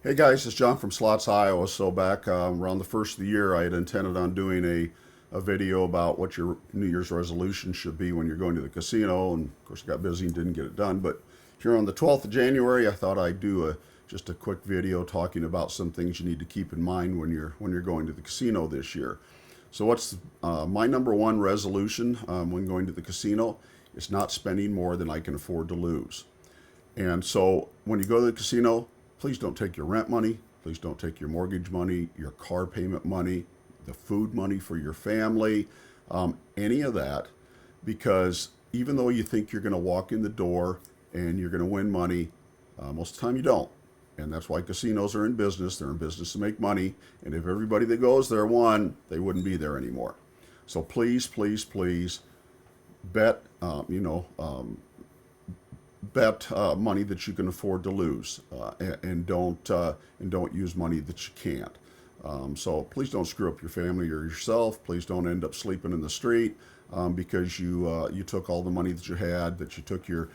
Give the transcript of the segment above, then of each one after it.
Hey guys, it's John from Slots, Iowa. So back around the first of the year, I had intended on doing a video about what your New Year's resolution should be when you're going to the casino. And of course, I got busy and didn't get it done. But here on the 12th of January, I thought I'd do just a quick video talking about some things you need to keep in mind when you're going to the casino this year. So what's my number one resolution when going to the casino? Is not spending more than I can afford to lose. And so when you go to the casino, please don't take your rent money. Please don't take your mortgage money, your car payment money, the food money for your family, any of that, because even though you think you're going to walk in the door and you're going to win money, most of the time you don't. And that's why casinos are in business. They're in business to make money. And if everybody that goes there won, they wouldn't be there anymore. So please, please, please bet, bet money that you can afford to lose, and don't use money that you can't. So please don't screw up your family or yourself. Please don't end up sleeping in the street because you took all the money that you had, that you took your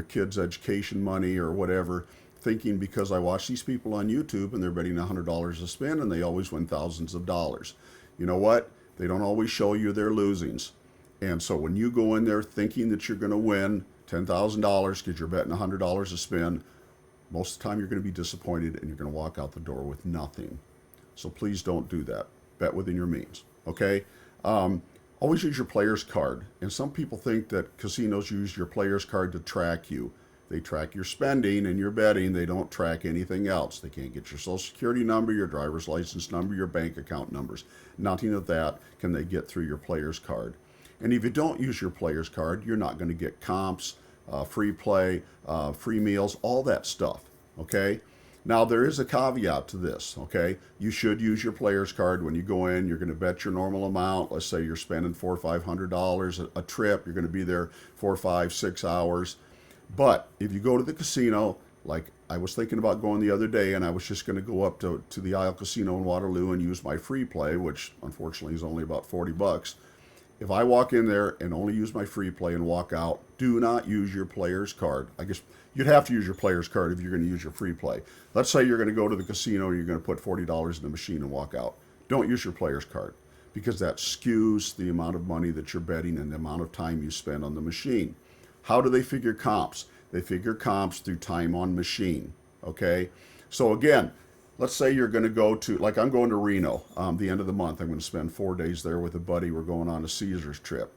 kids' education money or whatever, thinking because I watch these people on YouTube and they're betting $100 a spin and they always win thousands of dollars. You know what? They don't always show you their losings. And so when you go in there thinking that you're going to win $10,000 because you're betting $100 a spin, most of the time you're going to be disappointed and you're going to walk out the door with nothing. So please don't do that. Bet within your means. Okay? Always use your player's card. And some people think that casinos use your player's card to track you. They track your spending and your betting. They don't track anything else. They can't get your social security number, your driver's license number, your bank account numbers. Nothing of that can they get through your player's card. And if you don't use your player's card, you're not going to get comps, free play, free meals, all that stuff. Okay? Now, there is a caveat to this. Okay? You should use your player's card when you go in. You're going to bet your normal amount. Let's say you're spending $400 or $500 a trip. You're going to be there 4, 5, 6 hours. But if you go to the casino, like I was thinking about going the other day, and I was just going to go up to the Isle Casino in Waterloo and use my free play, which unfortunately is only about $40. If I walk in there and only use my free play and walk out, do not use your player's card. I guess you'd have to use your player's card if you're going to use your free play. Let's say you're going to go to the casino and you're going to put $40 in the machine and walk out. Don't use your player's card because that skews the amount of money that you're betting and the amount of time you spend on the machine. How do they figure comps? They figure comps through time on machine. Okay? So again, let's say you're going to go to, like I'm going to Reno the end of the month. I'm going to spend 4 days there with a buddy. We're going on a Caesars trip.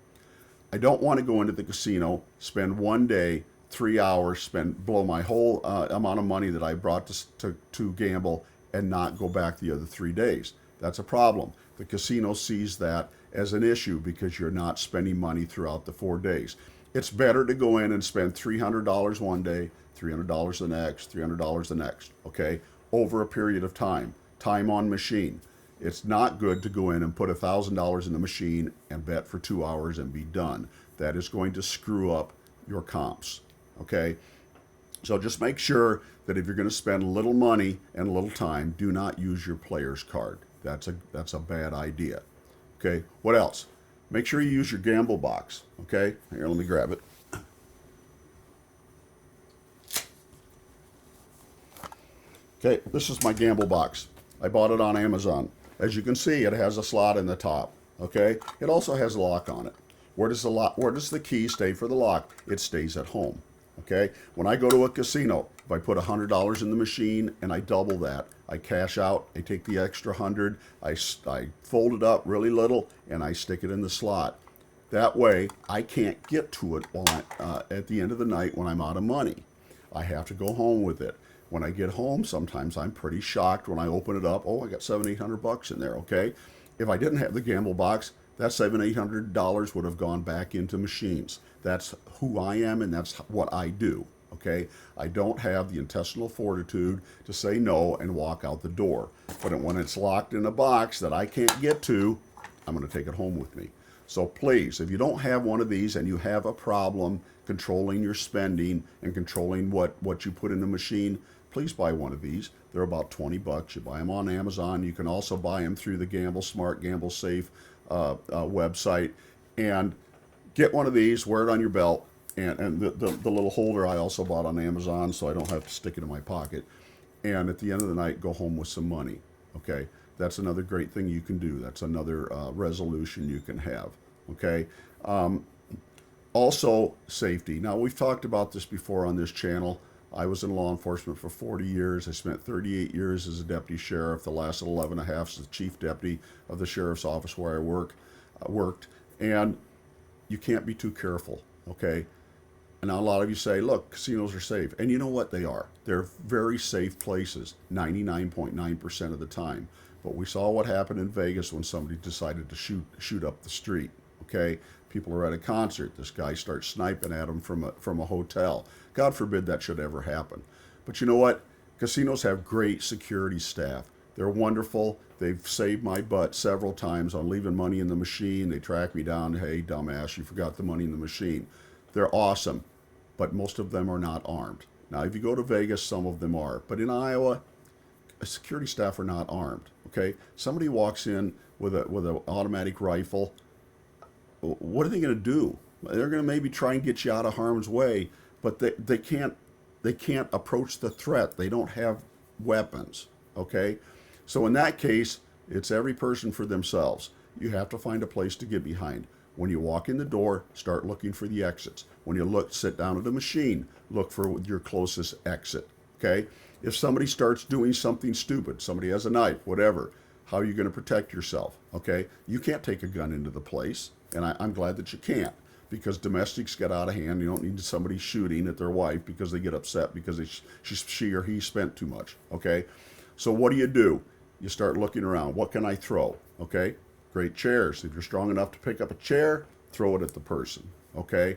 I don't want to go into the casino, spend 1 day, 3 hours, blow my whole amount of money that I brought to gamble and not go back the other 3 days. That's a problem. The casino sees that as an issue because you're not spending money throughout the 4 days. It's better to go in and spend $300 one day, $300 the next, $300 the next, okay, over a period of time. Time on machine. It's not good to go in and put $1,000 in the machine and bet for 2 hours and be done. That is going to screw up your comps, okay? So just make sure that if you're going to spend little money and little time, do not use your player's card. That's a bad idea. Okay, what else? Make sure you use your gamble box. Okay, here, let me grab it. Okay, this is my gamble box. I bought it on Amazon. As you can see, it has a slot in the top. Okay, it also has a lock on it. Where does the key stay for the lock? It stays at home. Okay, when I go to a casino, if I put $100 in the machine and I double that, I cash out, I take the extra 100, I fold it up really little, and I stick it in the slot. That way, I can't get to it at the end of the night when I'm out of money. I have to go home with it. When I get home, sometimes I'm pretty shocked when I open it up. Oh, I got $700-800 in there. Okay, if I didn't have the gamble box, that $700-800 would have gone back into machines. That's who I am, and that's what I do. Okay, I don't have the intestinal fortitude to say no and walk out the door. But when it's locked in a box that I can't get to, I'm going to take it home with me. So please, if you don't have one of these and you have a problem controlling your spending and controlling what you put in the machine, please buy one of these. They're about $20. You buy them on Amazon. You can also buy them through the Gamble Smart, Gamble Safe website. And get one of these, wear it on your belt. And the little holder I also bought on Amazon, so I don't have to stick it in my pocket. and at the end of the night, go home with some money. Okay, that's another great thing you can do. That's another resolution you can have. Okay. Also, safety. Now, we've talked about this before on this channel. I was in law enforcement for 40 years. I spent 38 years as a deputy sheriff, the last 11 and a half as the chief deputy of the sheriff's office where I worked. And you can't be too careful, okay? And now a lot of you say, look, casinos are safe. And you know what? They are. They're very safe places 99.9% of the time. But we saw what happened in Vegas when somebody decided to shoot up the street, okay? People are at a concert. This guy starts sniping at them from a hotel. God forbid that should ever happen. But you know what? Casinos have great security staff. They're wonderful. They've saved my butt several times on leaving money in the machine. They track me down. Hey, dumbass, you forgot the money in the machine. They're awesome, but most of them are not armed. Now, if you go to Vegas, some of them are. But in Iowa, security staff are not armed, okay? Somebody walks in with an automatic rifle. What are they going to do? They're going to maybe try and get you out of harm's way, but they can't approach the threat. They don't have weapons, okay? So in that case, it's every person for themselves. You have to find a place to get behind. When you walk in the door, start looking for the exits. When you sit down at a machine, look for your closest exit, okay? If somebody starts doing something stupid, somebody has a knife, whatever, how are you going to protect yourself, okay? You can't take a gun into the place. And I'm glad that you can't, because domestics get out of hand. You don't need somebody shooting at their wife because they get upset because she or he spent too much, okay? So what do? You start looking around. What can I throw, okay? Great chairs. If you're strong enough to pick up a chair, throw it at the person, okay?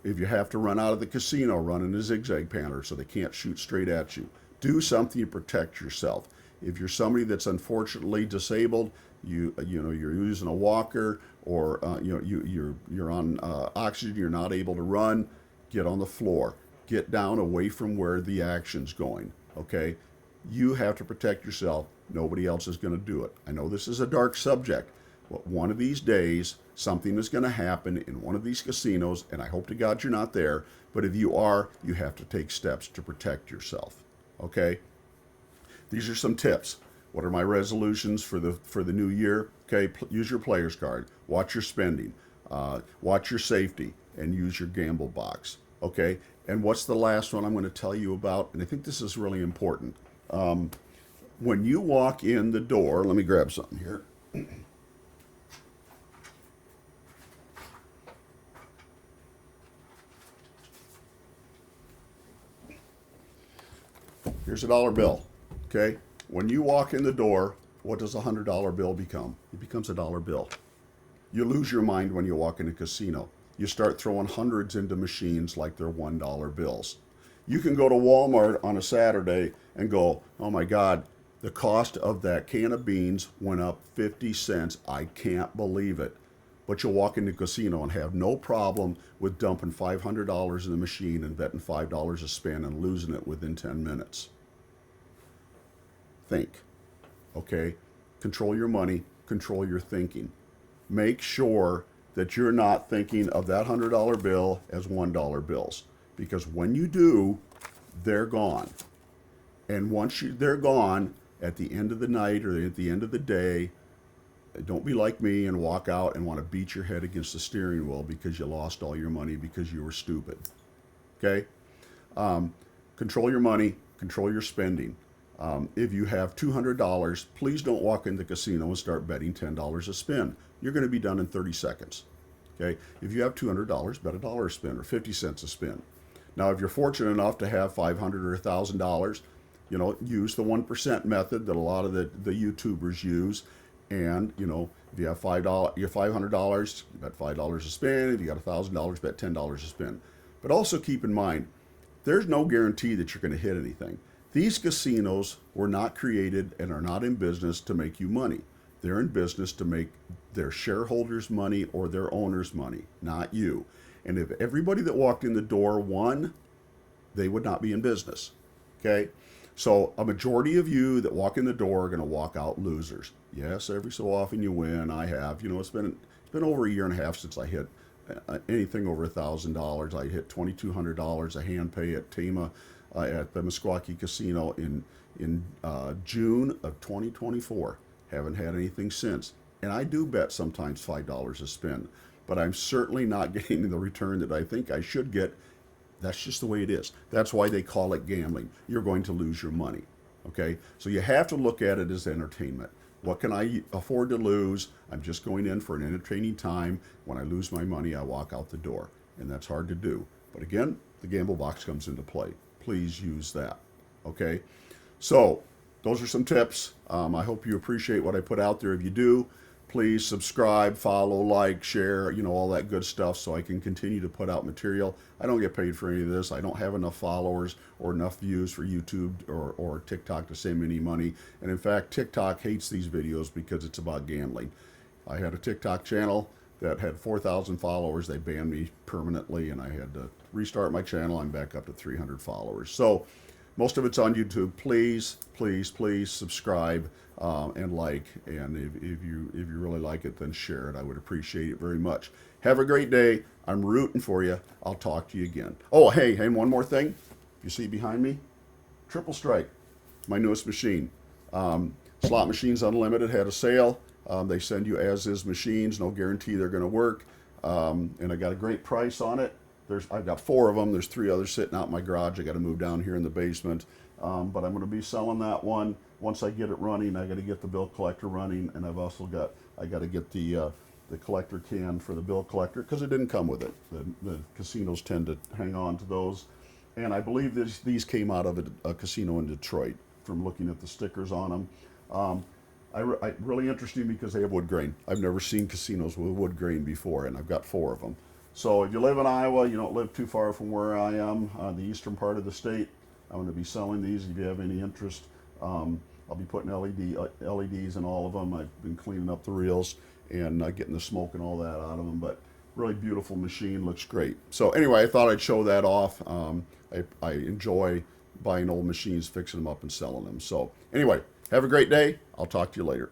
If you have to run out of the casino, run in a zigzag pattern so they can't shoot straight at you. Do something to protect yourself. If you're somebody that's unfortunately disabled, you're using a walker, or you're on oxygen, you're not able to run, get on the floor, get down away from where the action's going, okay? You have to protect yourself. Nobody else is going to do it. I know this is a dark subject, but one of these days something is going to happen in one of these casinos, and I hope to God you're not there, but if you are, you have to take steps to protect yourself, okay? These are some tips. What are my resolutions for the new year? Okay, use your player's card. Watch your spending. Watch your safety, and use your gamble box. Okay, and what's the last one I'm going to tell you about? And I think this is really important. When you walk in the door, let me grab something here. Here's a dollar bill. Okay. When you walk in the door, what does a $100 bill become? It becomes a dollar bill. You lose your mind when you walk in a casino. You start throwing hundreds into machines like they're $1 bills. You can go to Walmart on a Saturday and go, oh my God, the cost of that can of beans went up 50 cents. I can't believe it. But you'll walk into a casino and have no problem with dumping $500 in the machine and betting $5 a spin and losing it within 10 minutes. Think, okay? Control your money, control your thinking. Make sure that you're not thinking of that $100 bill as $1 bills, because when you do, they're gone. And once they're gone, at the end of the night or at the end of the day, don't be like me and walk out and want to beat your head against the steering wheel because you lost all your money because you were stupid. Okay? Control your money, control your spending. If you have $200, please don't walk in the casino and start betting $10 a spin. You're going to be done in 30 seconds. Okay? If you have $200, bet $1 a spin or 50 cents a spin. Now, if you're fortunate enough to have $500 or $1,000, use the 1% method that a lot of the YouTubers use. And, if you have $500, you bet $5 a spin. If you got $1,000, bet $10 a spin. But also keep in mind, there's no guarantee that you're going to hit anything. These casinos were not created and are not in business to make you money. They're in business to make their shareholders money or their owners money, not you. And if everybody that walked in the door won, they would not be in business. Okay? So a majority of you that walk in the door are going to walk out losers. Yes, every so often you win. I have. It's been over a year and a half since I hit anything over $1,000. I hit $2,200 a hand pay at Tama at the Meskwaki Casino in June of 2024. Haven't had anything since. And I do bet sometimes $5 a spin, but I'm certainly not getting the return that I think I should get. That's just the way it is. That's why they call it gambling. You're going to lose your money. Okay? So you have to look at it as entertainment. What can I afford to lose? I'm just going in for an entertaining time. When I lose my money, I walk out the door. And that's hard to do. But again, the gamble box comes into play. Please use that. Okay? So those are some tips. I hope you appreciate what I put out there. If you do, please subscribe, follow, like, share, all that good stuff so I can continue to put out material. I don't get paid for any of this. I don't have enough followers or enough views for YouTube or TikTok to send me any money. And in fact, TikTok hates these videos because it's about gambling. I had a TikTok channel that had 4,000 followers. They banned me permanently, and I had to restart my channel. I'm back up to 300 followers. So most of it's on YouTube. Please, please, please subscribe and like. And if you really like it, then share it. I would appreciate it very much. Have a great day. I'm rooting for you. I'll talk to you again. Oh, hey, one more thing. You see behind me? Triple Strike, my newest machine. Slot Machines Unlimited had a sale. They send you as-is machines, no guarantee they're going to work. And I got a great price on it. I've got 4 of them. There's 3 others sitting out in my garage. I got to move down here in the basement. But I'm going to be selling that one. Once I get it running, I got to get the bill collector running, and I got to get the collector can for the bill collector because it didn't come with it. The casinos tend to hang on to those. And I believe these came out of a casino in Detroit from looking at the stickers on them. Really interesting because they have wood grain. I've never seen casinos with wood grain before, and I've got 4 of them. So if you live in Iowa, you don't live too far from where I am, the eastern part of the state, I'm going to be selling these if you have any interest. I'll be putting LEDs in all of them. I've been cleaning up the reels and getting the smoke and all that out of them, but really beautiful machine, looks great. So anyway, I thought I'd show that off. I enjoy buying old machines, fixing them up and selling them. So anyway, have a great day. I'll talk to you later.